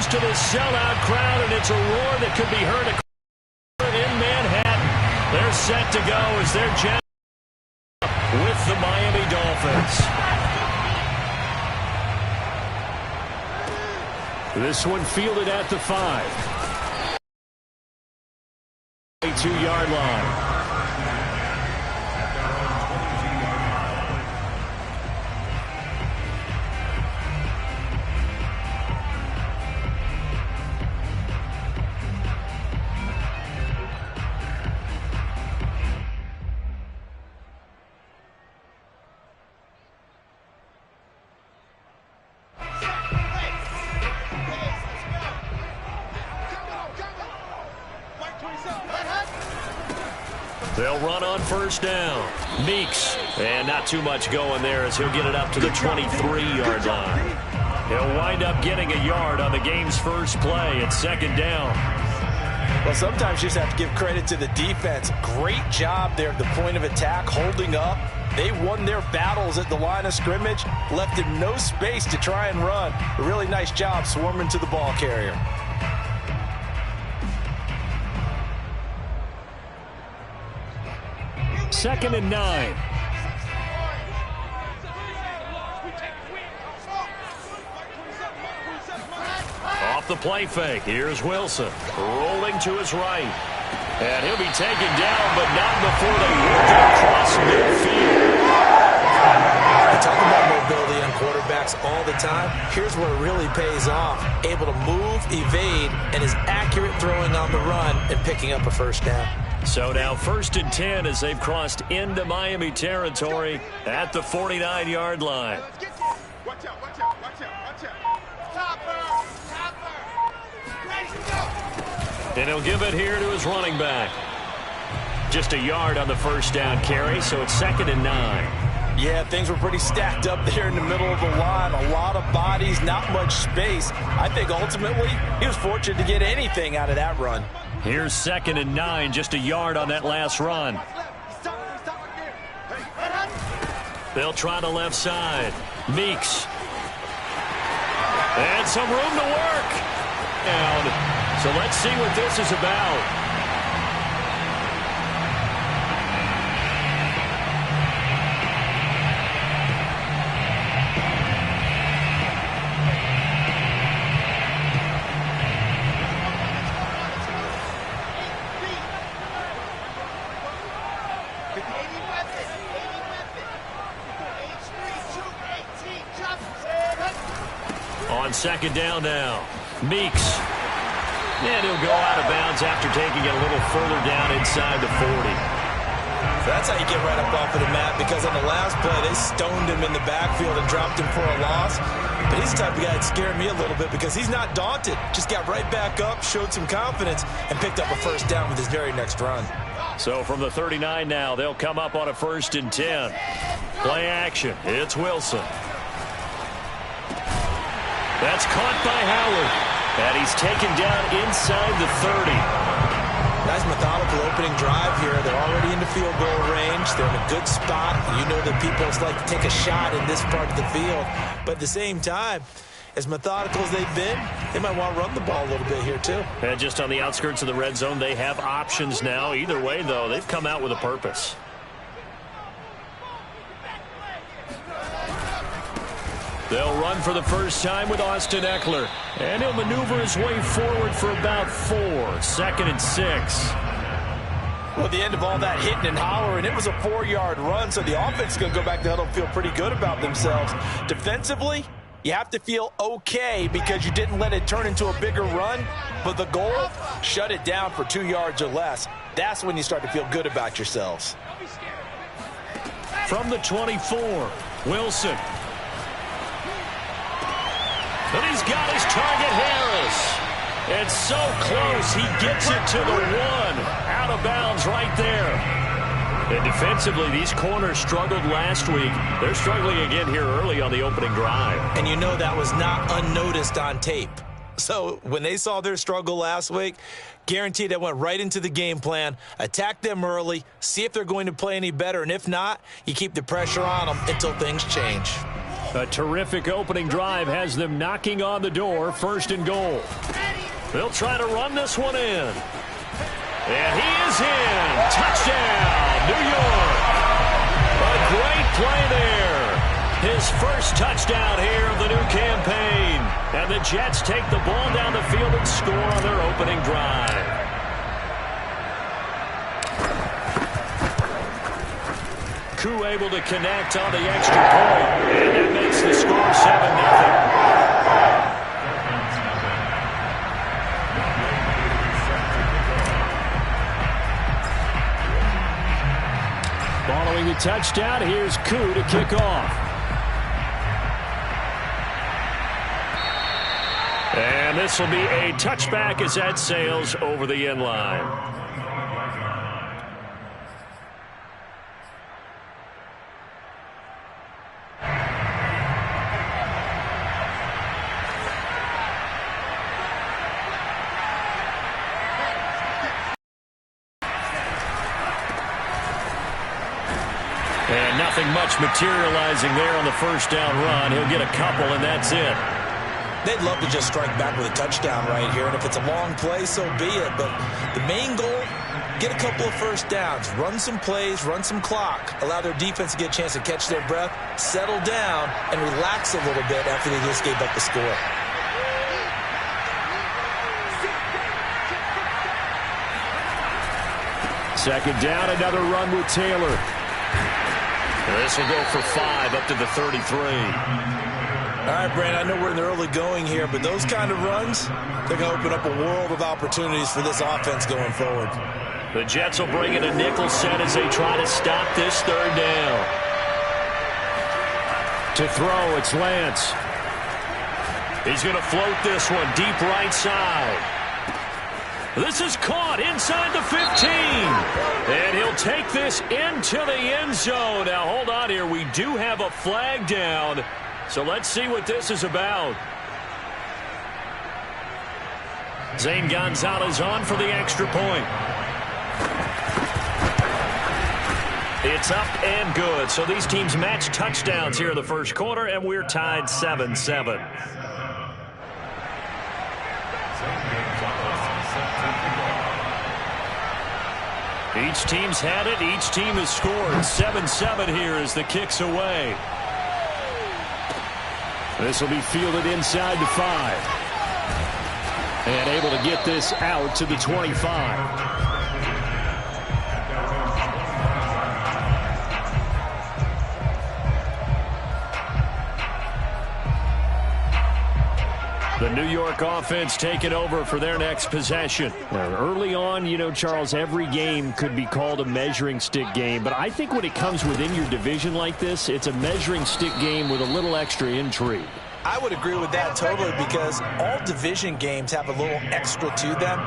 used to this sellout crowd, and it's a roar that could be heard in Manhattan. They're set to go as they're jacked with the Miami Dolphins. This one fielded at the 5. 2-yard line. They'll run on first down. Meeks. And not too much going there as he'll get it up to the 23-yard line. He'll wind up getting a yard on the game's first play at second down. Well, sometimes you just have to give credit to the defense. Great job there at the point of attack, holding up. They won their battles at the line of scrimmage, left him no space to try and run. A really nice job swarming to the ball carrier. Second and 9. Off the play fake. Here's Wilson. Rolling to his right. And he'll be taken down, but not before they work it across midfield. We talk about mobility on quarterbacks all the time. Here's where it really pays off. Able to move, evade, and is accurate throwing on the run and picking up a first down. So now first and 10 as they've crossed into Miami territory at the 49-yard line. Watch out, watch out, watch out, watch out. Topper! And he'll give it here to his running back. Just a yard on the first down carry, so it's second and 9. Yeah, things were pretty stacked up there in the middle of the line. A lot of bodies, not much space. I think ultimately he was fortunate to get anything out of that run. Here's second and 9, just a yard on that last run. They'll try the left side. Meeks. And some room to work. Down. So let's see what this is about. On second down now, Meeks. And he'll go out of bounds after taking it a little further down inside the 40. So that's how you get right up off of the mat, because on the last play, they stoned him in the backfield and dropped him for a loss. But he's the type of guy that scared me a little bit because he's not daunted. Just got right back up, showed some confidence, and picked up a first down with his very next run. So from the 39 now, they'll come up on a first and 10. Play action. It's Wilson. That's caught by Howard. And he's taken down inside the 30. Nice methodical opening drive here. They're already in the field goal range. They're in a good spot. You know that people like to take a shot in this part of the field. But at the same time, as methodical as they've been, they might want to run the ball a little bit here too. And just on the outskirts of the red zone, they have options now. Either way, though, they've come out with a purpose. They'll run for the first time with Austin Ekeler. And he'll maneuver his way forward for about 4. Second and 6. Well, at the end of all that hitting and hollering, it was a 4-yard run, so the offense is going to go back to the huddle and feel pretty good about themselves. Defensively, you have to feel okay because you didn't let it turn into a bigger run. But the goal, shut it down for 2 yards or less. That's when you start to feel good about yourselves. From the 24, Wilson. And he's got his target, Harris. And so close, he gets it to the 1. Out of bounds right there. And defensively, these corners struggled last week. They're struggling again here early on the opening drive. And you know that was not unnoticed on tape. So when they saw their struggle last week, guaranteed they went right into the game plan, attack them early, see if they're going to play any better. And if not, you keep the pressure on them until things change. A terrific opening drive has them knocking on the door, 1st and goal. They'll try to run this one in. And he is in. Touchdown, New York. A great play there. His first touchdown here of the new campaign. And the Jets take the ball down the field and score on their opening drive. Koo able to connect on the extra point. And that makes the score 7-0. Following the touchdown, here's Koo to kick off. And this will be a touchback as that sails over the end line. And nothing much materializing there on the first down run. He'll get a couple, and that's it. They'd love to just strike back with a touchdown right here, and if it's a long play, so be it. But the main goal, get a couple of first downs, run some plays, run some clock, allow their defense to get a chance to catch their breath, settle down, and relax a little bit after they just gave up the score. Second down, another run with Taylor. This will go for 5 up to the 33. All right, Brandon, I know we're in the early going here, but those kind of runs, they're going to open up a world of opportunities for this offense going forward. The Jets will bring in a nickel set as they try to stop this third down. To throw, it's Lance. He's going to float this one deep right side. This is caught inside the 15. And he'll take this into the end zone. Now, hold on here. We do have a flag down. So let's see what this is about. Zane Gonzalez on for the extra point. It's up and good. So these teams match touchdowns here in the first quarter, and we're tied 7-7. Each team's had it. Each team has scored. 7-7 here as the kick's away. This will be fielded inside the 5. And able to get this out to the 25. The New York offense taking over for their next possession. Well, early on, you know, Charles, every game could be called a measuring stick game. But I think when it comes within your division like this, it's a measuring stick game with a little extra intrigue. I would agree with that totally because all division games have a little extra to them.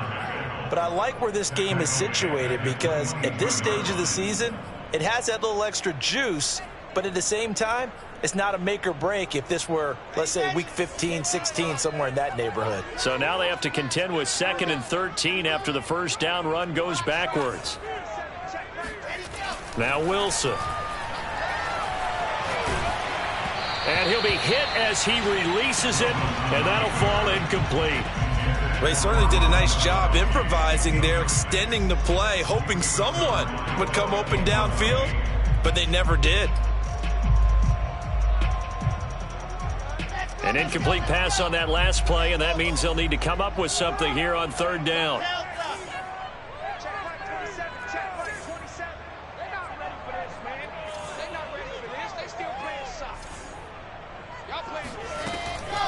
But I like where this game is situated because at this stage of the season, it has that little extra juice. But at the same time, it's not a make or break if this were, let's say, week 15, 16, somewhere in that neighborhood. So now they have to contend with 2nd and 13 after the first down run goes backwards. Now Wilson. And he'll be hit as he releases it, and that'll fall incomplete. Well, he certainly did a nice job improvising there, extending the play, hoping someone would come open downfield, but they never did. An incomplete pass on that last play, and that means they'll need to come up with something here on third down.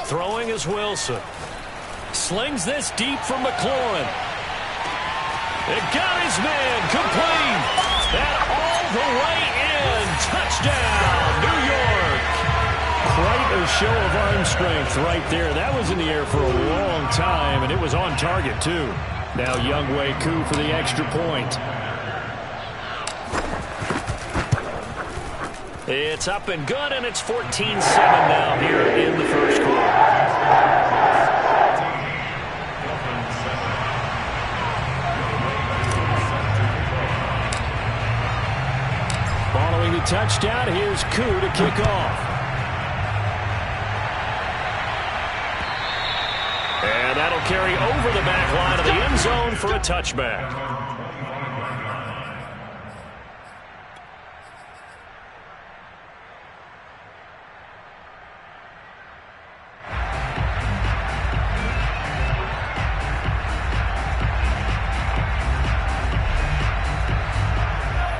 Throwing is Wilson. Slings this deep from McLaurin. It got his man complete. And all the way in. Touchdown, New York. Quite a show of arm strength right there. That was in the air for a long time, and it was on target, too. Now Younghoe Koo for the extra point. It's up and good, and it's 14-7 now here in the first quarter. Following the touchdown, here's Koo to kick off. will carry over the back line of the end zone for a touchback.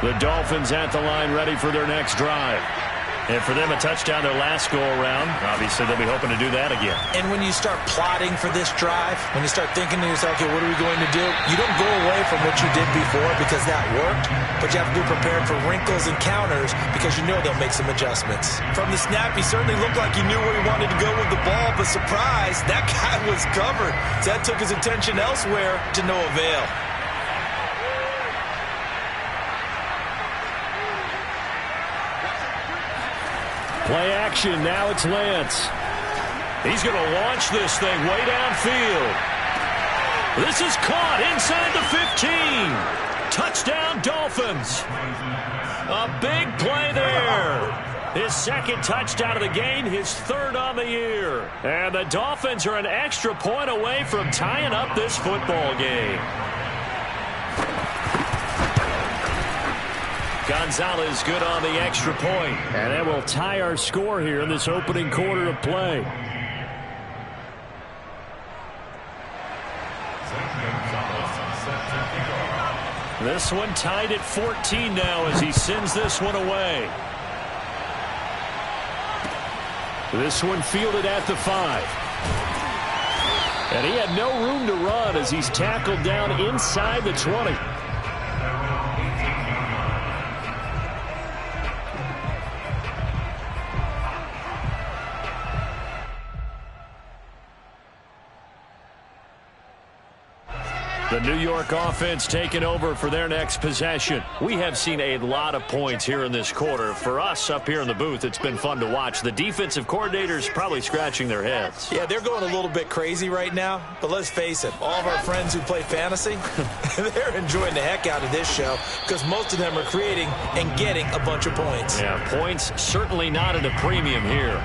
The Dolphins at the line ready for their next drive. And for them, a touchdown their last go-around. Obviously, they'll be hoping to do that again. And when you start plotting for this drive, when you start thinking to yourself, okay, what are we going to do? You don't go away from what you did before because that worked, but you have to be prepared for wrinkles and counters because you know they'll make some adjustments. From the snap, he certainly looked like he knew where he wanted to go with the ball, but surprise, that guy was covered. So that took his attention elsewhere to no avail. Play action. Now it's Lance. He's going to launch this thing way downfield. This is caught inside the 15. Touchdown, Dolphins. A big play there. His second touchdown of the game, his third on the year. And the Dolphins are an extra point away from tying up this football game. Gonzalez good on the extra point. And that will tie our score here in this opening quarter of play. This one tied at 14 now as he sends this one away. This one fielded at the 5. And he had no room to run as he's tackled down inside the 20. The New York offense taking over for their next possession. We have seen a lot of points here in this quarter. For us up here in the booth, it's been fun to watch. The defensive coordinators probably scratching their heads. Yeah, they're going a little bit crazy right now. But let's face it, all of our friends who play fantasy, they're enjoying the heck out of this show because most of them are creating and getting a bunch of points. Yeah, points certainly not at a premium here.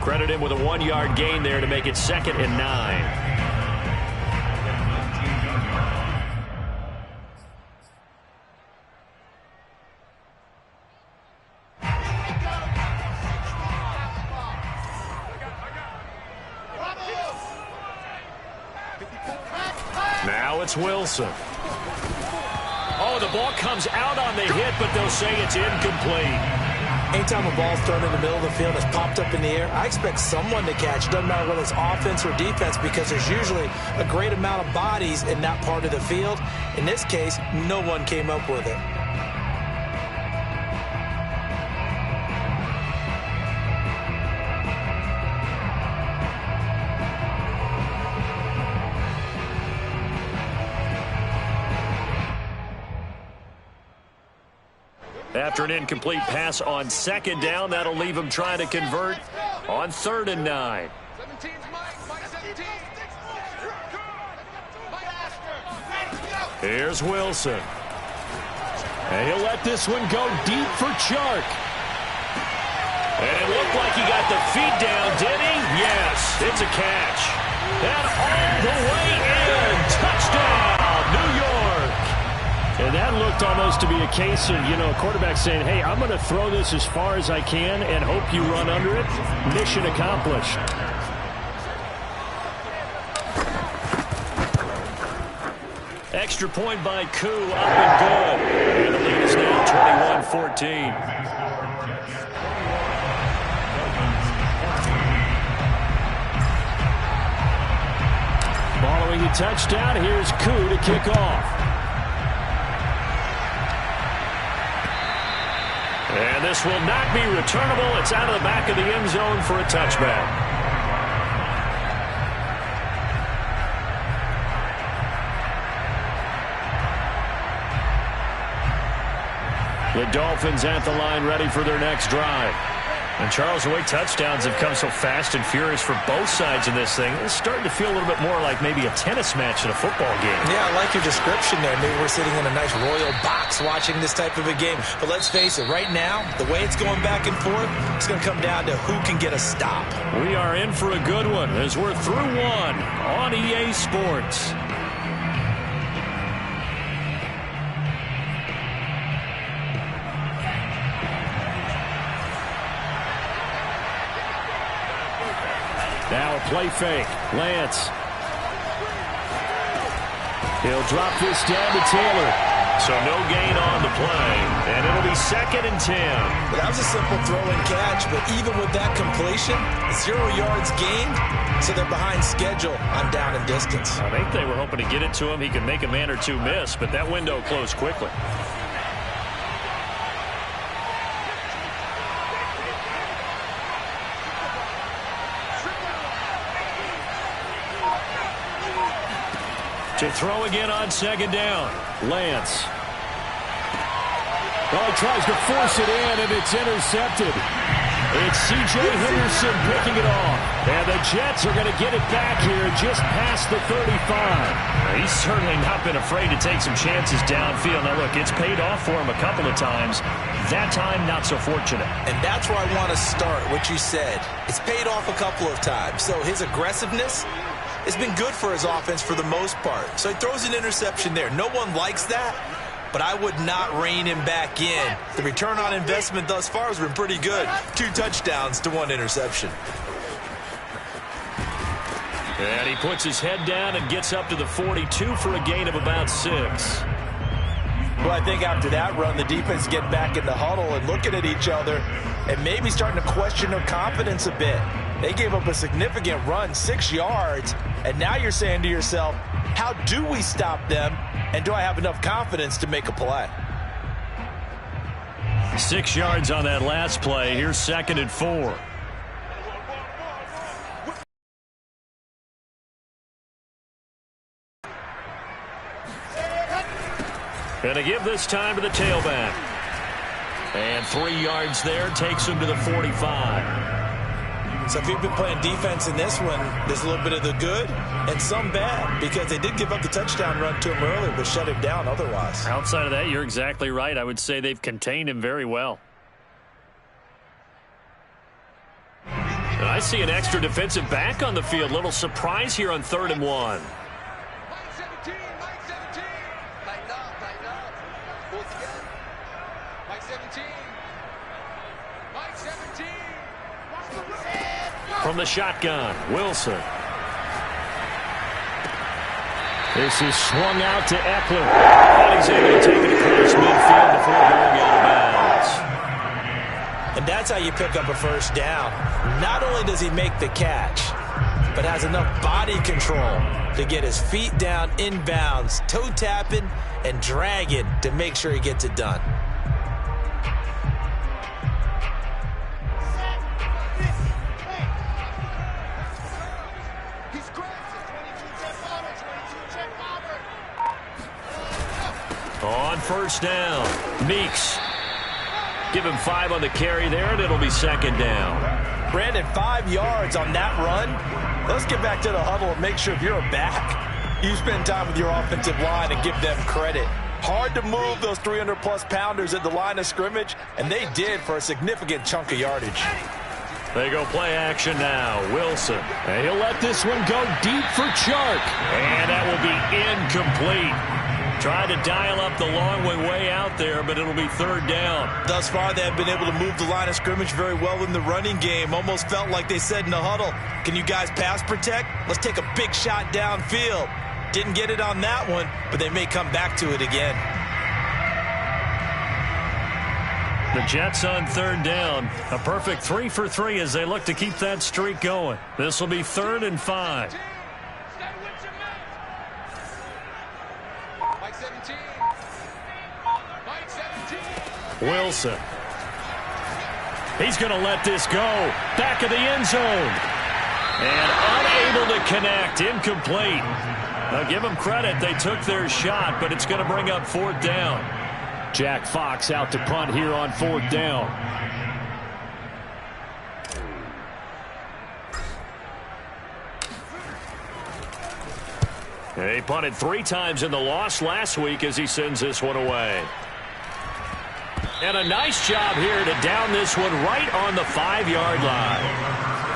Credit him with a 1-yard gain there to make it 2nd and 9. Now it's Wilson. Oh, the ball comes out on the hit, but they'll say it's incomplete. Anytime a ball's thrown in the middle of the field, it's popped up in the air, I expect someone to catch. It doesn't matter whether it's offense or defense because there's usually a great amount of bodies in that part of the field. In this case, no one came up with it. After an incomplete pass on 2nd down, that'll leave him trying to convert on 3rd and 9. Here's Wilson. And he'll let this one go deep for Chark. And it looked like he got the feet down, did he? Yes, it's a catch. And all the way in. Touchdown, New York. And that looked almost to be a case of, a quarterback saying, hey, I'm going to throw this as far as I can and hope you run under it. Mission accomplished. Extra point by Koo, up and good. And the lead is now 21-14. Following the touchdown, here's Koo to kick off. And this will not be returnable. It's out of the back of the end zone for a touchback. The Dolphins at the line ready for their next drive. And, Charles, the way touchdowns have come so fast and furious for both sides in this thing, it's starting to feel a little bit more like maybe a tennis match in a football game. Yeah, I like your description there. Maybe we're sitting in a nice royal box watching this type of a game. But let's face it, right now, the way it's going back and forth, it's going to come down to who can get a stop. We are in for a good one as we're through one on EA Sports. Now a play fake. Lance. He'll drop this down to Taylor. So no gain on the play. And it'll be 2nd and 10. Well, that was a simple throw and catch, but even with that completion, 0 yards gained, so they're behind schedule on down and distance. I think they were hoping to get it to him. He could make a man or two miss, but that window closed quickly. To throw again on 2nd down. Lance. Well, he tries to force it in, and it's intercepted. It's C.J. Henderson picking it off. And the Jets are going to get it back here just past the 35. He's certainly not been afraid to take some chances downfield. Now, look, it's paid off for him a couple of times. That time, not so fortunate. And that's where I want to start, what you said. It's paid off a couple of times. So his aggressiveness, it's been good for his offense for the most part. So he throws an interception there. No one likes that, but I would not rein him back in. The return on investment thus far has been pretty good. 2 touchdowns to 1 interception. And he puts his head down and gets up to the 42 for a gain of about 6. Well, I think after that run, the defense get back in the huddle and looking at each other and maybe starting to question their confidence a bit. They gave up a significant run, 6 yards, and now you're saying to yourself, how do we stop them, and do I have enough confidence to make a play? 6 yards on that last play. Here's 2nd and 4. Gonna give this time to the tailback. And 3 yards there takes him to the 45. So if you've been playing defense in this one, there's a little bit of the good and some bad, because they did give up the touchdown run to him earlier, but shut him down otherwise. Outside of that, you're exactly right. I would say they've contained him very well. And I see an extra defensive back on the field. Little surprise here on 3rd and 1. From the shotgun, Wilson. This is swung out to Eckler. And he's able to take it across midfield before going out of bounds. And that's how you pick up a first down. Not only does he make the catch, but has enough body control to get his feet down inbounds, toe tapping and dragging to make sure he gets it done. On 1st down, Meeks. Give him 5 on the carry there, and it'll be 2nd down. Brandon, 5 yards on that run. Let's get back to the huddle and make sure if you're a back, you spend time with your offensive line and give them credit. Hard to move those 300-plus pounders at the line of scrimmage, and they did for a significant chunk of yardage. They go play action now. Wilson. And he'll let this one go deep for Chark. And that will be incomplete. Tried to dial up the long way out there, but it'll be 3rd down. Thus far, they have been able to move the line of scrimmage very well in the running game. Almost felt like they said in the huddle, can you guys pass protect? Let's take a big shot downfield. Didn't get it on that one, but they may come back to it again. The Jets on 3rd down. A perfect 3 for 3 as they look to keep that streak going. This will be 3rd and 5. Wilson. He's going to let this go. Back of the end zone. And unable to connect. Incomplete. Now give them credit. They took their shot, but it's going to bring up 4th down. Jack Fox out to punt here on 4th down. He punted 3 times in the loss last week as he sends this one away. And a nice job here to down this one right on the 5-yard line.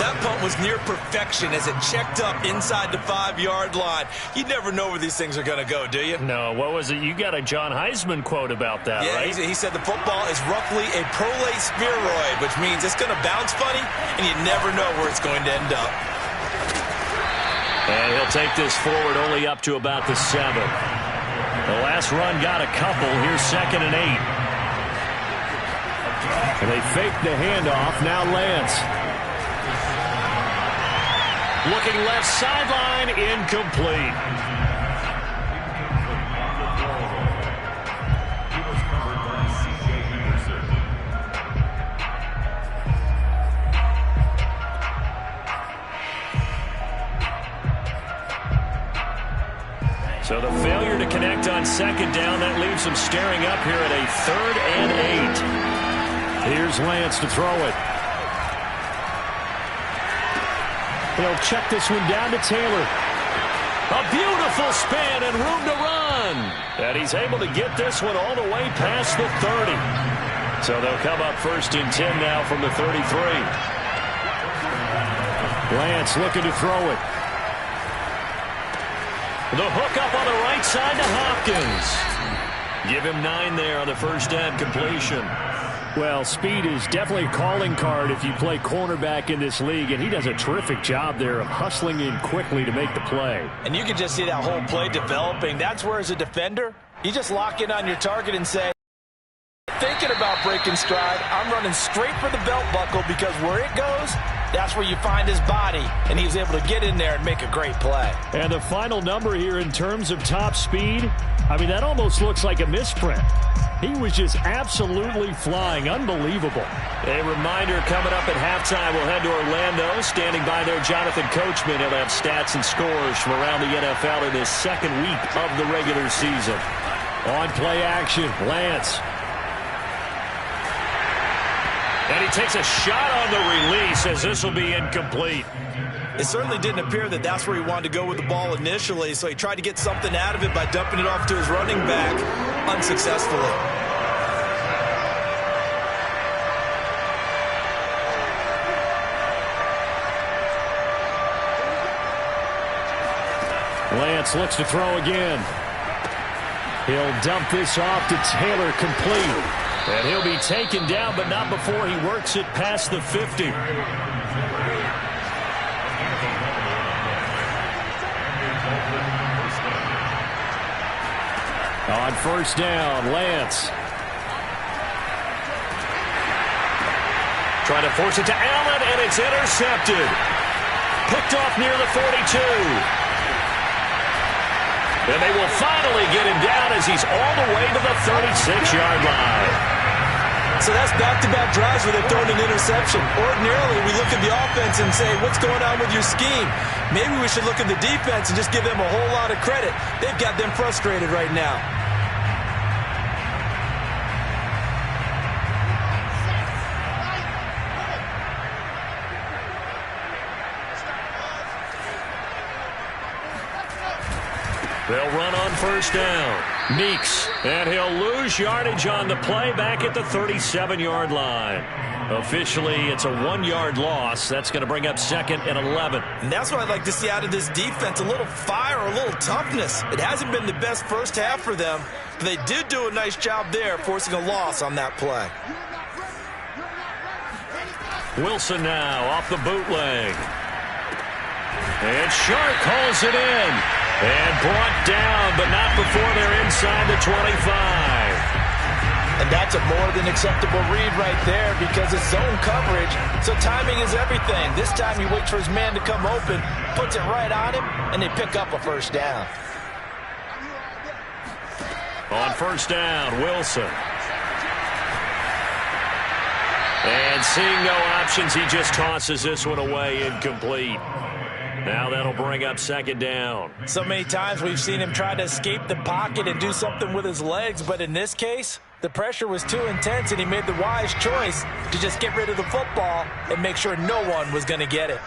That punt was near perfection as it checked up inside the 5-yard line. You never know where these things are going to go, do you? No, what was it? You got a John Heisman quote about that, yeah, right? He said the football is roughly a prolate spheroid, which means it's going to bounce funny, and you never know where it's going to end up. And he'll take this forward only up to about the 7. The last run got a couple. Here's 2nd and 8. And they fake the handoff. Now Lance. Looking left sideline, incomplete. So the failure to connect on 2nd down, that leaves them staring up here at a 3rd and 8. Here's Lance to throw it. He'll check this one down to Taylor. A beautiful span and room to run. And he's able to get this one all the way past the 30. So they'll come up 1st and 10 now from the 33. Lance looking to throw it. The hook up on the right side to Hopkins. Give him 9 there on the first down completion. Well, speed is definitely a calling card if you play cornerback in this league, and he does a terrific job there of hustling in quickly to make the play. And you can just see that whole play developing. That's where, as a defender, you just lock in on your target and say, thinking about breaking stride, I'm running straight for the belt buckle because where it goes, that's where you find his body, and he was able to get in there and make a great play. And the final number here in terms of top speed, I mean, that almost looks like a misprint. He was just absolutely flying. Unbelievable. A reminder coming up at halftime. We'll head to Orlando. Standing by there, Jonathan Coachman. He'll have stats and scores from around the NFL in his 2nd week of the regular season. On play action, Lance. And he takes a shot on the release as this will be incomplete. It certainly didn't appear that that's where he wanted to go with the ball initially, so he tried to get something out of it by dumping it off to his running back unsuccessfully. Lance looks to throw again. He'll dump this off to Taylor, complete. And he'll be taken down, but not before he works it past the 50. On first down, Lance. Trying to force it to Allen, and it's intercepted. Picked off near the 42. And they will finally get him down as he's all the way to the 36-yard line. So that's back-to-back drives where they've thrown an interception. Ordinarily, we look at the offense and say, what's going on with your scheme? Maybe we should look at the defense and just give them a whole lot of credit. They've got them frustrated right now. They'll run on first down. Meeks, and he'll lose yardage on the play back at the 37-yard line. Officially, it's a 1-yard loss. That's going to bring up 2nd and 11. And that's what I'd like to see out of this defense, a little fire, a little toughness. It hasn't been the best first half for them, but they did do a nice job there, forcing a loss on that play. Wilson now off the bootleg. And Shark calls it in. And brought down, but not before they're inside the 25. And that's a more than acceptable read right there because it's zone coverage, so timing is everything. This time he waits for his man to come open, puts it right on him, and they pick up a first down. On first down, Wilson. And seeing no options, he just tosses this one away, incomplete. Now that'll bring up 2nd down. So many times we've seen him try to escape the pocket and do something with his legs, but in this case, the pressure was too intense and he made the wise choice to just get rid of the football and make sure no one was going to get it.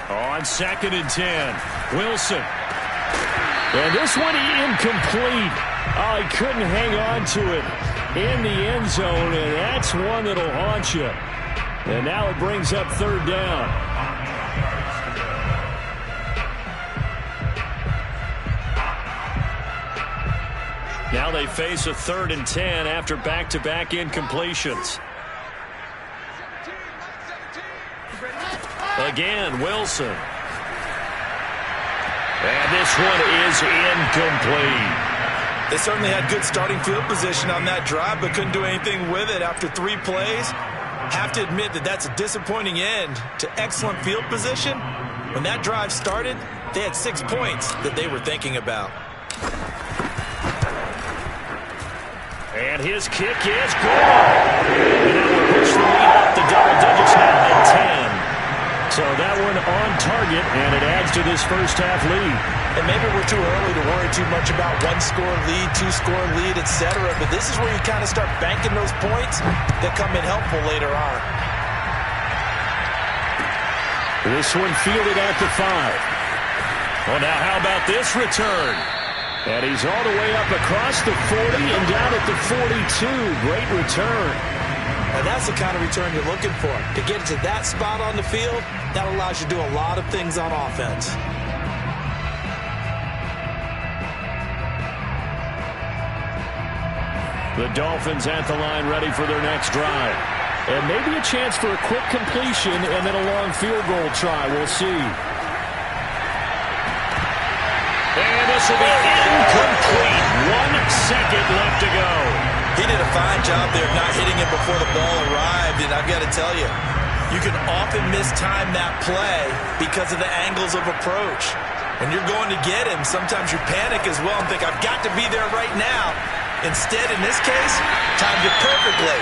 On 2nd and 10, Wilson. And this one incomplete. Oh, he couldn't hang on to it in the end zone, and that's one that'll haunt you. And now it brings up 3rd down. Now they face a 3rd and 10 after back-to-back incompletions. Again, Wilson. And this one is incomplete. They certainly had good starting field position on that drive, but couldn't do anything with it after 3 plays. Have to admit that that's a disappointing end to excellent field position. When that drive started, they had 6 points that they were thinking about. And his kick is good. And that will push the lead up to double digits now at 10. So that one on target, and it adds to this first half lead. And maybe we're too early to worry too much about 1-score lead, 2-score lead, etc. But this is where you kind of start banking those points that come in helpful later on. This one fielded at the 5. Well, now how about this return? And he's all the way up across the 40 and down at the 42. Great return. And that's the kind of return you're looking for. To get to that spot on the field, that allows you to do a lot of things on offense. The Dolphins at the line ready for their next drive. And maybe a chance for a quick completion and then a long field goal try. We'll see. And this will be incomplete. 1 second left to go. He did a fine job there of not hitting him before the ball arrived, and I've got to tell you, you can often mistime that play because of the angles of approach. When you're going to get him, sometimes you panic as well and think, I've got to be there right now. Instead, in this case, timed it perfectly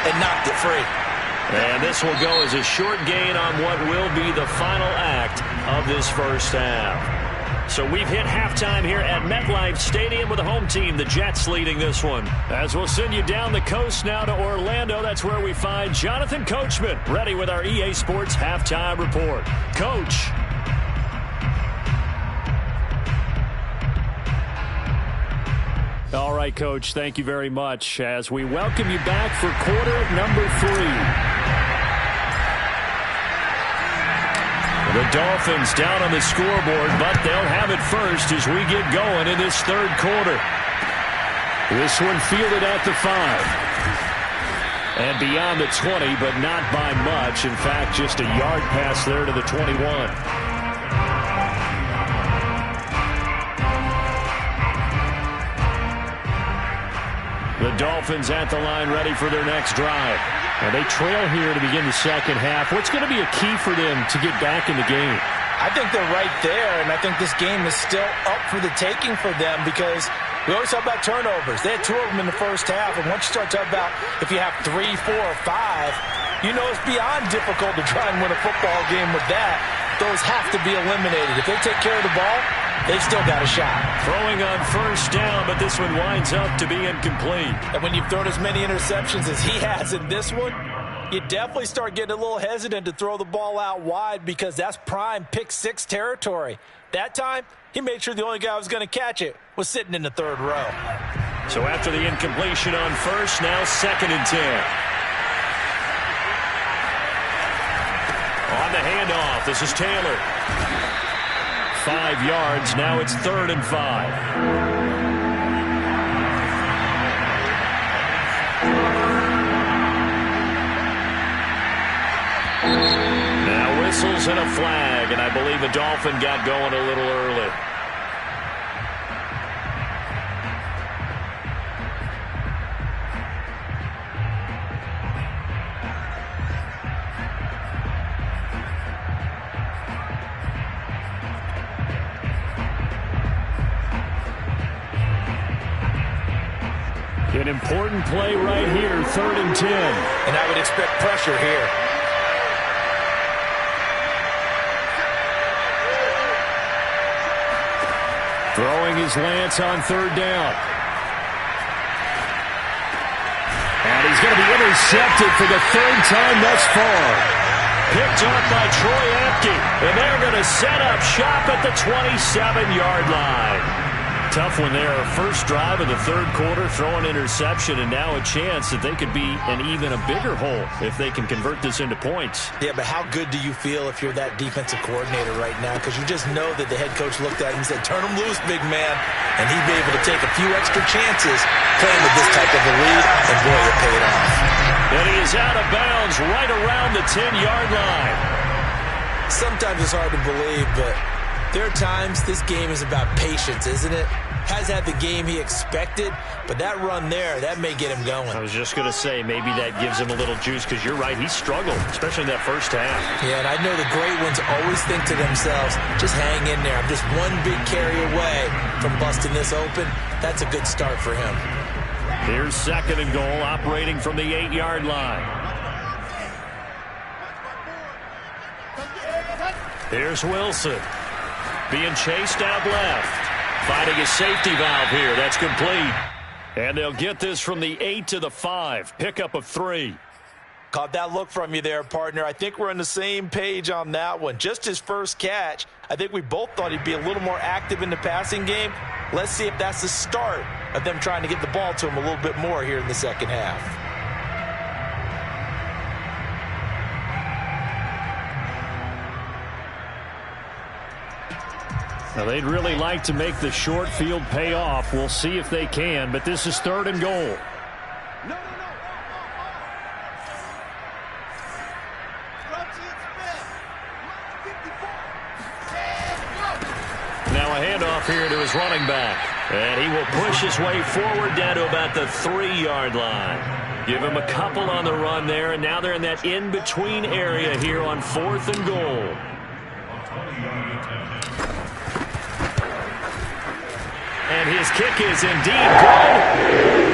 and knocked it free. And this will go as a short gain on what will be the final act of this first half. So we've hit halftime here at MetLife Stadium with the home team, the Jets, leading this one. As we'll send you down the coast now to Orlando, that's where we find Jonathan Coachman, ready with our EA Sports Halftime Report. Coach. All right, Coach, thank you very much as we welcome you back for quarter number 3. The Dolphins down on the scoreboard, but they'll have it first as we get going in this 3rd quarter. This one fielded at the 5. And beyond the 20, but not by much. In fact, just a yard pass there to the 21. The Dolphins at the line ready for their next drive. And they trail here to begin the second half. What's going to be a key for them to get back in the game? I think they're right there, and I think this game is still up for the taking for them because we always talk about turnovers. They had 2 of them in the first half, and once you start talking about if you have 3, 4, or 5, you know it's beyond difficult to try and win a football game with that. Those have to be eliminated. If they take care of the ball, they've still got a shot. Throwing on first down, but this one winds up to be incomplete. And when you've thrown as many interceptions as he has in this one, you definitely start getting a little hesitant to throw the ball out wide because that's prime pick 6 territory. That time, he made sure the only guy who was going to catch it was sitting in the 3rd row. So after the incompletion on first, now 2nd and 10. On the handoff, this is Taylor. 5 yards, now it's 3rd and 5. Now whistles and a flag, and I believe the Dolphin got going a little early. An important play right here, 3rd and 10. And I would expect pressure here. Throwing his Lance on 3rd down. And he's going to be intercepted for the 3rd time thus far. Picked up by Troy Gesicki. And they're going to set up shop at the 27-yard line. Tough one there. First drive of the third quarter, throw an interception, and now a chance that they could be in even a bigger hole if they can convert this into points. Yeah, but how good do you feel if you're that defensive coordinator right now? Because you just know that the head coach looked at him and said, turn him loose, big man. And he'd be able to take a few extra chances playing with this type of a lead, and boy, it paid off. And he is out of bounds right around the 10-yard line. Sometimes it's hard to believe, but there are times this game is about patience, isn't it? Has had the game he expected, but that run there, that may get him going. I was just going to say, maybe that gives him a little juice, because you're right, he struggled, especially in that first half. Yeah, and I know the great ones always think to themselves, just hang in there. I'm just one big carry away from busting this open. That's a good start for him. Here's second and goal, operating from the 8-yard line. Here's Wilson. Being chased out left. Finding a safety valve here. That's complete. And they'll get this from the 8 to the 5. Pickup of 3. Caught that look from you there, partner. I think we're on the same page on that one. Just his first catch. I think we both thought he'd be a little more active in the passing game. Let's see if that's the start of them trying to get the ball to him a little bit more here in the second half. Now, they'd really like to make the short field pay off. We'll see if they can, but this is third and goal. Now a handoff here to his running back. And he will push his way forward down to about the 3-yard line. Give him a couple on the run there, and now they're in that in-between area here on 4th and goal. And his kick is indeed good.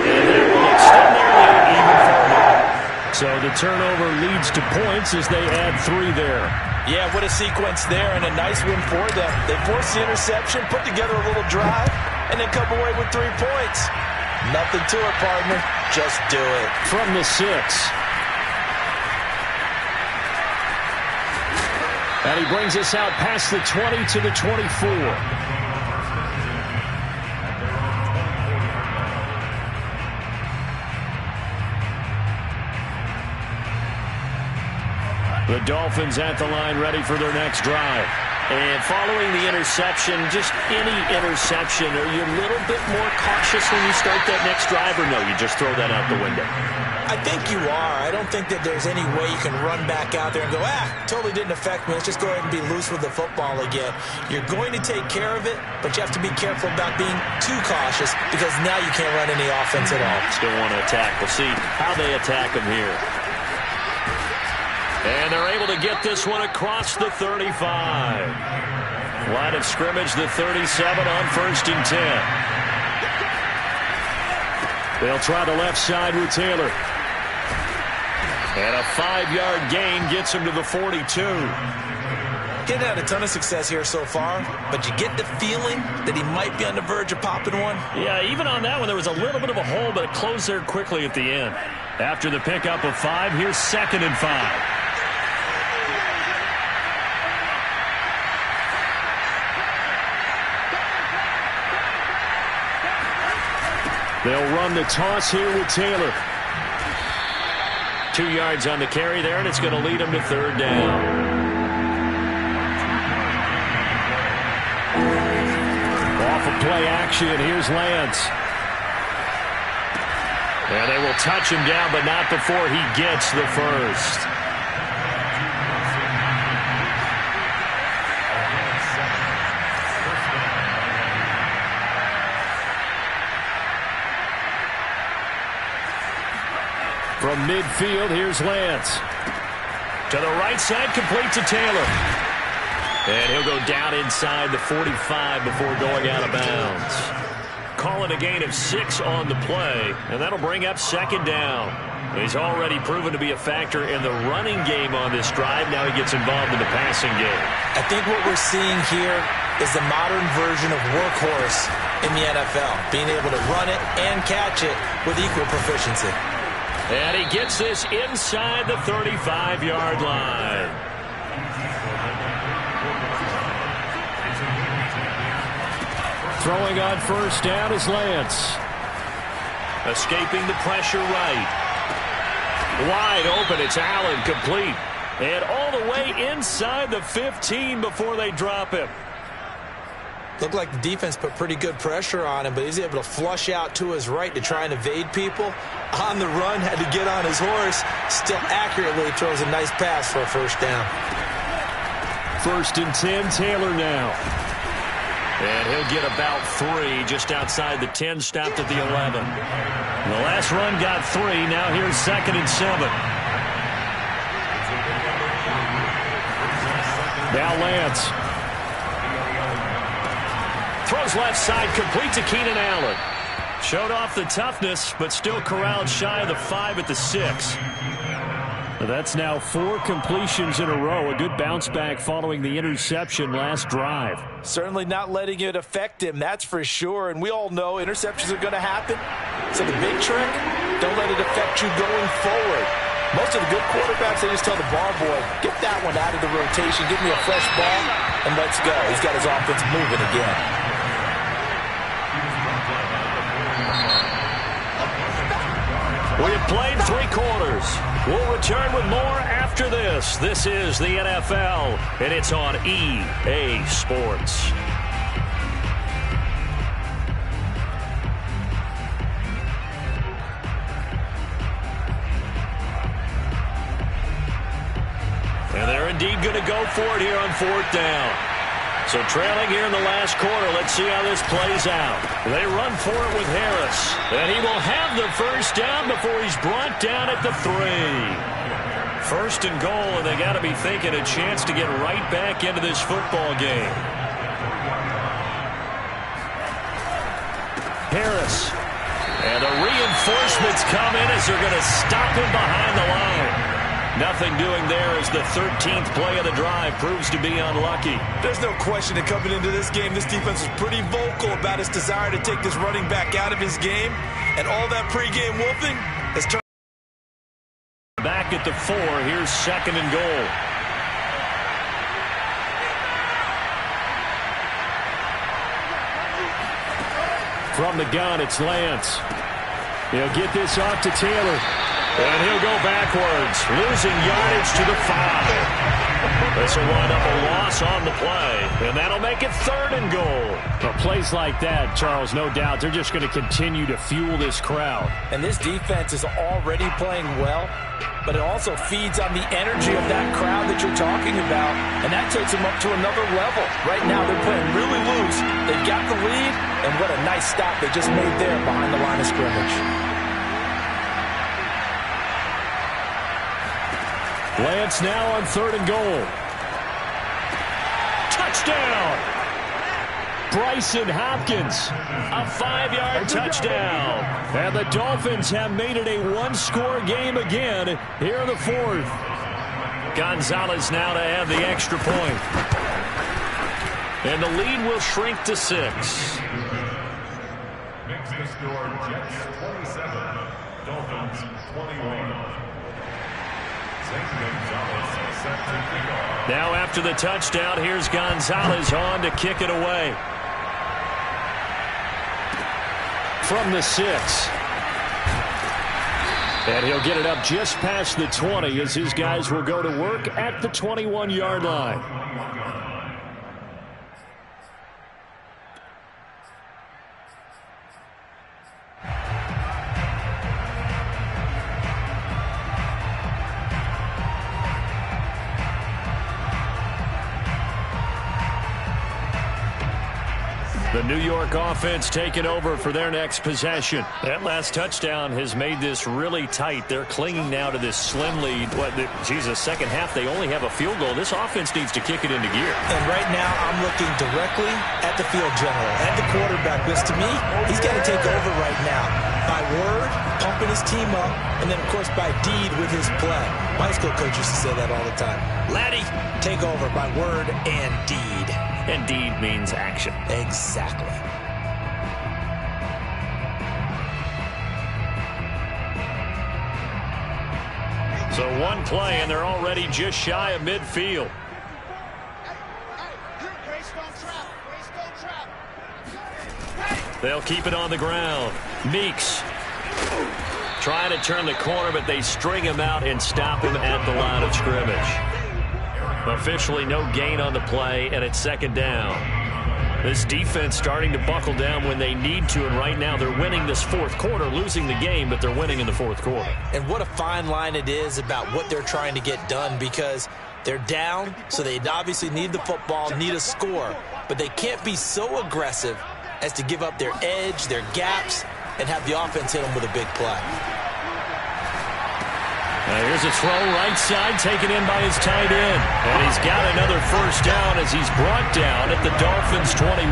And that will extend their lead even further. So the turnover leads to points as they add 3 there. Yeah, what a sequence there, and a nice win for them. They forced the interception, put together a little drive, and then come away with 3 points. Nothing to it, partner. Just do it. From the 6. And he brings us out past the 20 to the 24. The Dolphins at the line, ready for their next drive. And following the interception, just any interception, are you a little bit more cautious when you start that next drive, or no, you just throw that out the window? I think you are. I don't think that there's any way you can run back out there and go, totally didn't affect me. Let's just go ahead and be loose with the football again. You're going to take care of it, but you have to be careful about being too cautious, because now you can't run any offense at all. Still want to attack. We'll see how they attack him here. And they're able to get this one across the 35. Line of scrimmage, the 37 on 1st and 10. They'll try the left side with Taylor. And a 5-yard gain gets him to the 42. Getting had a ton of success here so far, but you get the feeling that he might be on the verge of popping one. Yeah, even on that one, there was a little bit of a hole, but it closed there quickly at the end. After the pickup of 5, here's 2nd and 5. They'll run the toss here with Taylor. 2 yards on the carry there, and it's going to lead him to 3rd down. Off of play action, here's Lance. And they will touch him down, but not before he gets the first. From midfield, here's Lance. To the right side, complete to Taylor. And he'll go down inside the 45 before going out of bounds. Calling a gain of 6 on the play, and that'll bring up 2nd down. He's already proven to be a factor in the running game on this drive. Now he gets involved in the passing game. I think what we're seeing here is the modern version of workhorse in the NFL, being able to run it and catch it with equal proficiency. And he gets this inside the 35-yard line. Throwing on first down is Lance. Escaping the pressure right. Wide open, it's Allen, complete. And all the way inside the 15 before they drop him. Looked like the defense put pretty good pressure on him, but he's able to flush out to his right to try and evade people. On the run, had to get on his horse. Still accurately throws a nice pass for a first down. 1st and 10, Taylor now. And he'll get about 3 just outside the 10, stopped at the 11. The last run got 3. Now here's 2nd and 7. Now Lance. Throws left side, complete to Keenan Allen. Showed off the toughness, but still corralled shy of the 5 at the 6. That's now 4 completions in a row. A good bounce back following the interception last drive. Certainly not letting it affect him, that's for sure. And we all know interceptions are going to happen. So the big trick, don't let it affect you going forward. Most of the good quarterbacks, they just tell the ball boy, get that one out of the rotation, give me a fresh ball, and let's go. He's got his offense moving again. We have played 3 quarters. We'll return with more after this. This is the NFL, and it's on EA Sports. And they're indeed going to go for it here on 4th down. So trailing here in the last quarter, let's see how this plays out. They run for it with Harris. And he will have the first down before he's brought down at the 3. 1st and goal, and they got to be thinking a chance to get right back into this football game. Harris. And the reinforcements come in as they're going to stop him behind the line. Nothing doing there as the 13th play of the drive proves to be unlucky. There's no question that coming into this game, this defense was pretty vocal about its desire to take this running back out of his game. And all that pregame wolfing has turned. Back at the 4, here's 2nd and goal. From the gun, it's Lance. He'll get this off to Taylor. And he'll go backwards, losing yardage to the 5. This will wind up a loss on the play, and that'll make it 3rd and goal. But plays like that, Charles, no doubt, they're just going to continue to fuel this crowd. And this defense is already playing well, but it also feeds on the energy of that crowd that you're talking about, and that takes them up to another level. Right now, they're playing really loose. They've got the lead, and what a nice stop they just made there behind the line of scrimmage. Lance now on 3rd and goal. Touchdown! Bryson Hopkins, a 5-yard touchdown. And the Dolphins have made it a 1-score game again here in the 4th. Gonzalez now to have the extra point. And the lead will shrink to 6. Makes the score Jets 27, Dolphins 21. Now after the touchdown, here's Gonzalez on to kick it away. From the 6. And he'll get it up just past the 20 as his guys will go to work at the 21-yard line. The New York offense taking over for their next possession. That last touchdown has made this really tight. They're clinging now to this slim lead. Second half, they only have a field goal. This offense needs to kick it into gear. And right now, I'm looking directly at the field general and the quarterback. Because to me, he's got to take over right now. By word, pumping his team up, and then, of course, by deed with his play. My school coach used to say that all the time. Laddie, take over by word and deed. And deed means action. Exactly. So one play, and they're already just shy of midfield. They'll keep it on the ground. Meeks trying to turn the corner, but they string him out and stop him at the line of scrimmage. Officially no gain on the play, and it's second down. This defense starting to buckle down when they need to, and right now they're winning this fourth quarter, losing the game, but they're winning in the fourth quarter. And what a fine line it is about what they're trying to get done, because they're down, so they obviously need the football, need a score, but they can't be so aggressive as to give up their edge, their gaps, and have the offense hit them with a big play. Now here's a throw right side taken in by his tight end. And he's got another first down as he's brought down at the Dolphins 21.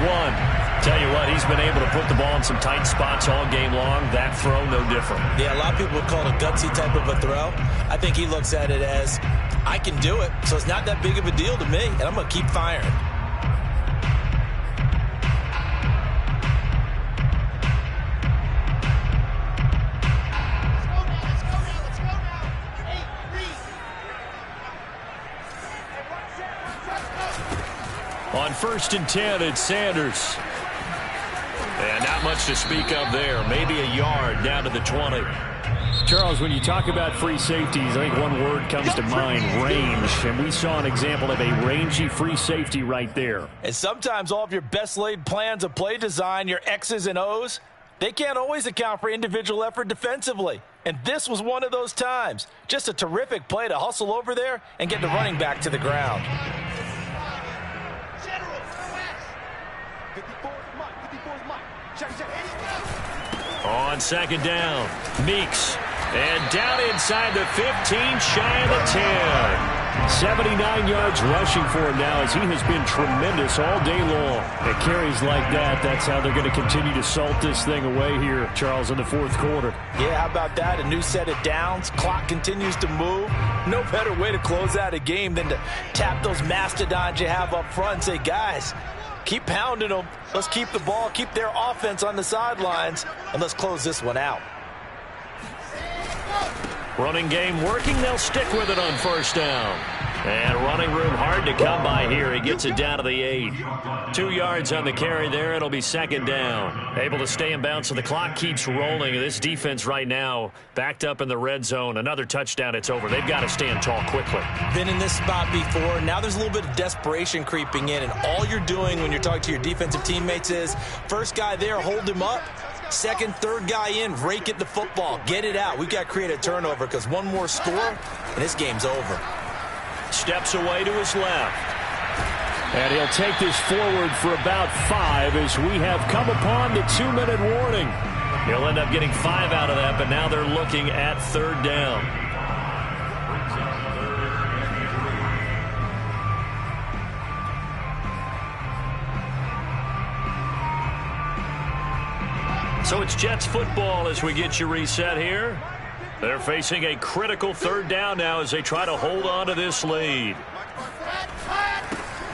Tell you what, he's been able to put the ball in some tight spots all game long. That throw, no different. Yeah, a lot of people would call it a gutsy type of a throw. I think he looks at it as, I can do it, so it's not that big of a deal to me, and I'm going to keep firing. On 1st and 10, it's Sanders. And not much to speak of there. Maybe a yard down to the 20. Charles, when you talk about free safeties, I think one word comes to mind, range. And we saw an example of a rangy free safety right there. And sometimes all of your best laid plans of play design, your X's and O's, they can't always account for individual effort defensively. And this was one of those times. Just a terrific play to hustle over there and get the running back to the ground. On second down, Meeks. And down inside the 15, shy of the 10. 79 yards rushing for him now as he has been tremendous all day long. It carries like that. That's how they're going to continue to salt this thing away here, Charles, in the fourth quarter. Yeah, how about that? A new set of downs. Clock continues to move. No better way to close out a game than to tap those mastodons you have up front and say, guys, keep pounding them. Let's keep the ball, keep their offense on the sidelines, and let's close this one out. Running game working. They'll stick with it on first down. And running room hard to come by here. He gets it down to the 8. 2 yards on the carry there. It'll be second down. Able to stay in bounds, so the clock keeps rolling. This defense right now backed up in the red zone. Another touchdown, it's over. They've got to stand tall quickly. Been in this spot before. Now there's a little bit of desperation creeping in, and all you're doing when you're talking to your defensive teammates is, first guy there, hold him up. Second, third guy in, rake at the football. Get it out. We've got to create a turnover because one more score, and this game's over. Steps away to his left. And he'll take this forward for about 5 as we have come upon the 2-minute warning. He'll end up getting 5 out of that, but now they're looking at third down. So it's Jets football as we get you reset here. They're facing a critical third down now as they try to hold on to this lead.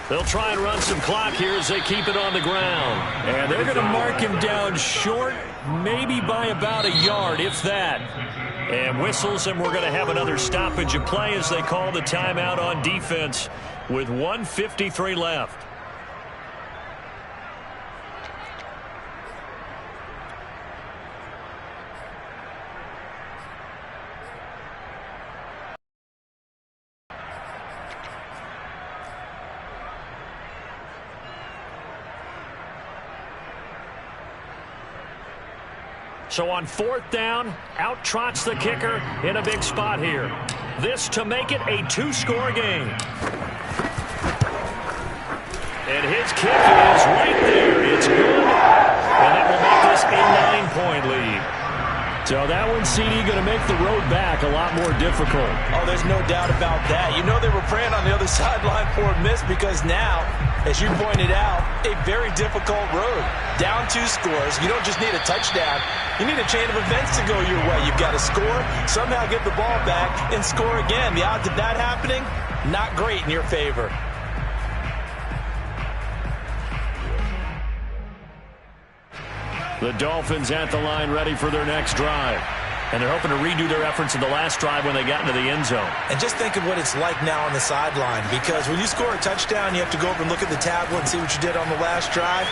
They'll try and run some clock here as they keep it on the ground. And they're going to mark him down short, maybe by about a yard, if that. And whistles, and we're going to have another stoppage of play as they call the timeout on defense with 1:53 left. So on fourth down, out trots the kicker in a big spot here. This to make it a 2-score game. And his kick is right there. It's good. And that will make this a 9-point lead. So that one, CD, going to make the road back a lot more difficult. Oh, there's no doubt about that. You know they were praying on the other sideline for a miss because now, as you pointed out, a very difficult road. Down 2 scores. You don't just need a touchdown. You need a chain of events to go your way. You've got to score, somehow get the ball back, and score again. The odds of that happening, not great in your favor. The Dolphins at the line ready for their next drive. And they're hoping to redo their efforts in the last drive when they got into the end zone. And just think of what it's like now on the sideline, because when you score a touchdown, you have to go over and look at the tablet and see what you did on the last drive.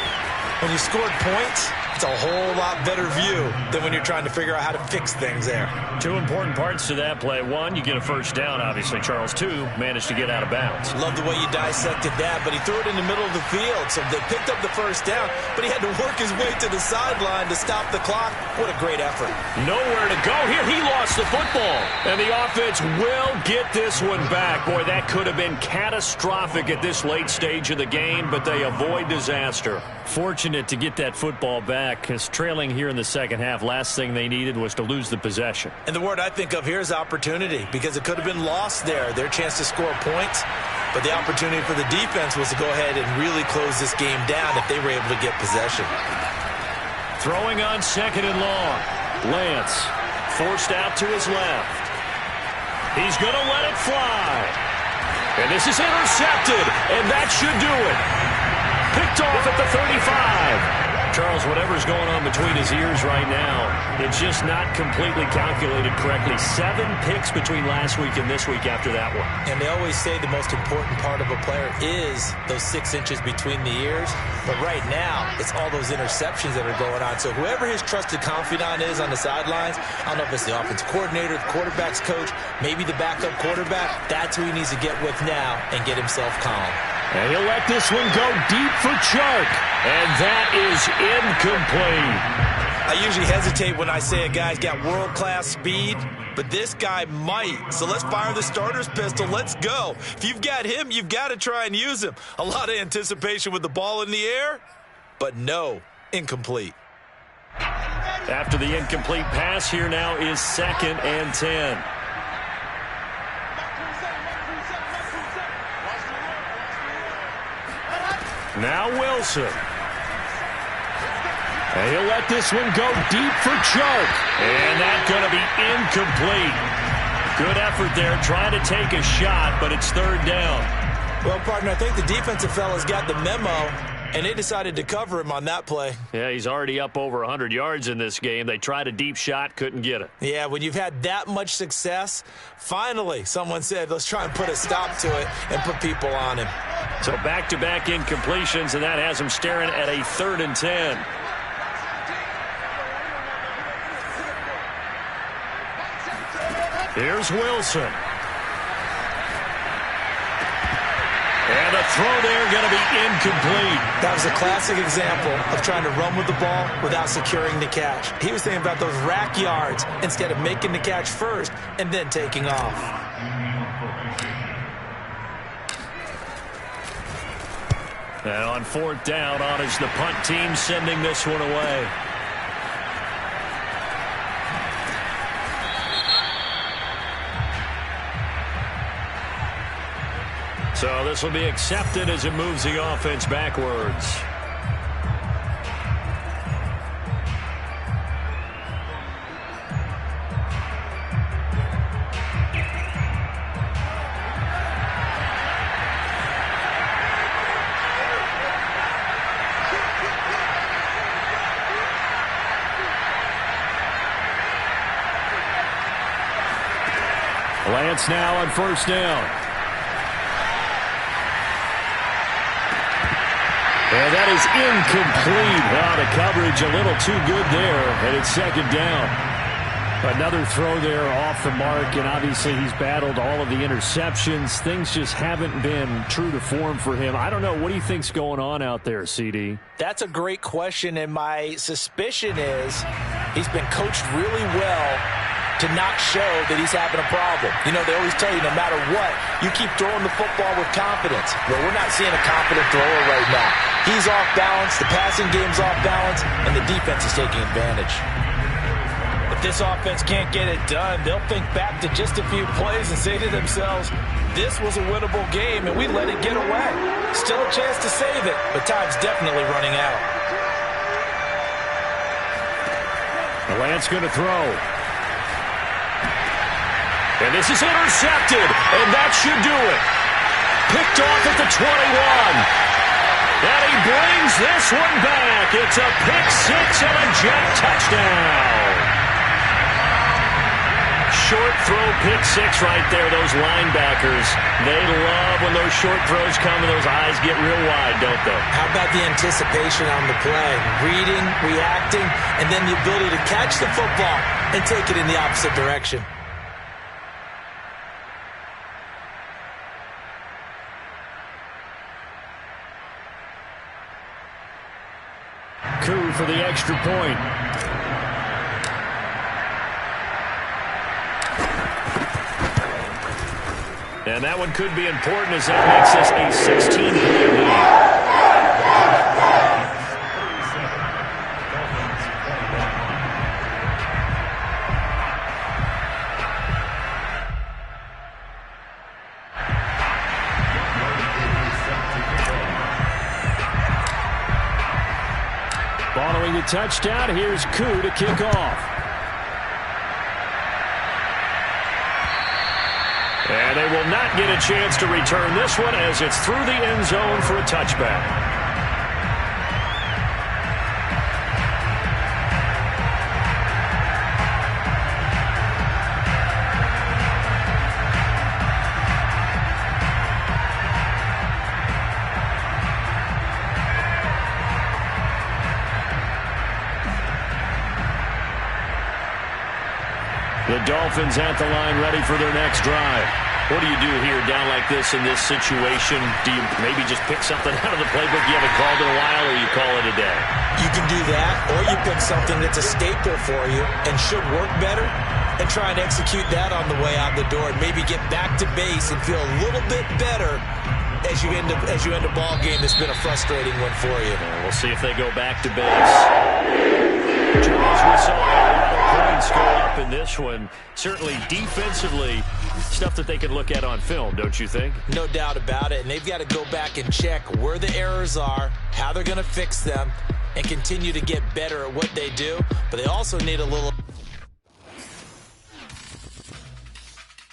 When you scored points, it's a whole lot better view than when you're trying to figure out how to fix things there. Two important parts to that play. One, you get a first down, obviously, Charles. Two, managed to get out of bounds. Love the way you dissected that, but he threw it in the middle of the field, so they picked up the first down, but he had to work his way to the sideline to stop the clock. What a great effort. Nowhere to go here. He lost the football, and the offense will get this one back. Boy, that could have been catastrophic at this late stage of the game, but they avoid disaster. Fortunate to get that football back, because trailing here in the second half, last thing they needed was to lose the possession. And the word I think of here is opportunity, because it could have been lost there, their chance to score points. But the opportunity for the defense was to go ahead and really close this game down if they were able to get possession. Throwing on second and long. Lance forced out to his left. He's going to let it fly. And this is intercepted, and that should do it. Picked off at the 35. Charles, whatever's going on between his ears right now, it's just not completely calculated correctly. 7 picks between last week and this week after that one. And they always say the most important part of a player is those 6 inches between the ears. But right now, it's all those interceptions that are going on. So whoever his trusted confidant is on the sidelines, I don't know if it's the offensive coordinator, the quarterback's coach, maybe the backup quarterback, that's who he needs to get with now and get himself calm. And he'll let this one go deep for Chark. And that is incomplete. I usually hesitate when I say a guy's got world-class speed, but this guy might. So let's fire the starter's pistol. Let's go. If you've got him, you've got to try and use him. A lot of anticipation with the ball in the air, but no, incomplete. After the incomplete pass, here now is 2nd and 10. Now Wilson. And he'll let this one go deep for Chark. And that's going to be incomplete. Good effort there, trying to take a shot, but it's 3rd down. Well, partner, I think the defensive fellas got the memo, and they decided to cover him on that play. Yeah, he's already up over 100 yards in this game. They tried a deep shot, couldn't get it. Yeah, when you've had that much success, finally someone said, let's try and put a stop to it and put people on him. So back-to-back incompletions, and that has him staring at a 3rd and 10. Here's Wilson. And the throw there going to be incomplete. That was a classic example of trying to run with the ball without securing the catch. He was thinking about those rack yards instead of making the catch first and then taking off. And on 4th down, on is the punt team sending this one away. So this will be accepted as it moves the offense backwards. Lance now on 1st down. And that is incomplete. Wow, the coverage a little too good there, and it's 2nd down. Another throw there off the mark, and obviously he's battled all of the interceptions. Things just haven't been true to form for him. I don't know. What do you think's going on out there, CD? That's a great question, and my suspicion is he's been coached really well to not show that he's having a problem. You know, they always tell you no matter what, you keep throwing the football with confidence. Well, we're not seeing a confident thrower right now. He's off balance, the passing game's off balance, and the defense is taking advantage. If this offense can't get it done, they'll think back to just a few plays and say to themselves, this was a winnable game, and we let it get away. Still a chance to save it, but time's definitely running out. Lance going to throw. And this is intercepted, and that should do it. Picked off at the 21. And he brings this one back. It's a pick 6 and a jet touchdown. short throw, pick six right there. Those linebackers, they love when those short throws come and those eyes get real wide, don't they? How about the anticipation on the play? Reading, reacting, and then the ability to catch the football and take it in the opposite direction. Koo for the extra point. And that one could be important as that makes this a 16-point lead. Following the touchdown, here's Koo to kick off. And they will not get a chance to return this one as it's through the end zone for a touchback. The Dolphins at the line ready for their next drive. What do you do here down like this in this situation? Do you maybe just pick something out of the playbook you haven't called in a while, or you call it a day? You can do that, or you pick something that's a staple for you and should work better and try and execute that on the way out the door and maybe get back to base and feel a little bit better as you end a ball game that's been a frustrating one for you. We'll see if they go back to base. Charles, we saw a lot of points go up in this one. Certainly defensively, stuff that they can look at on film, don't you think? No doubt about it, and they've got to go back and check where the errors are, how they're going to fix them, and continue to get better at what they do. But they also need a little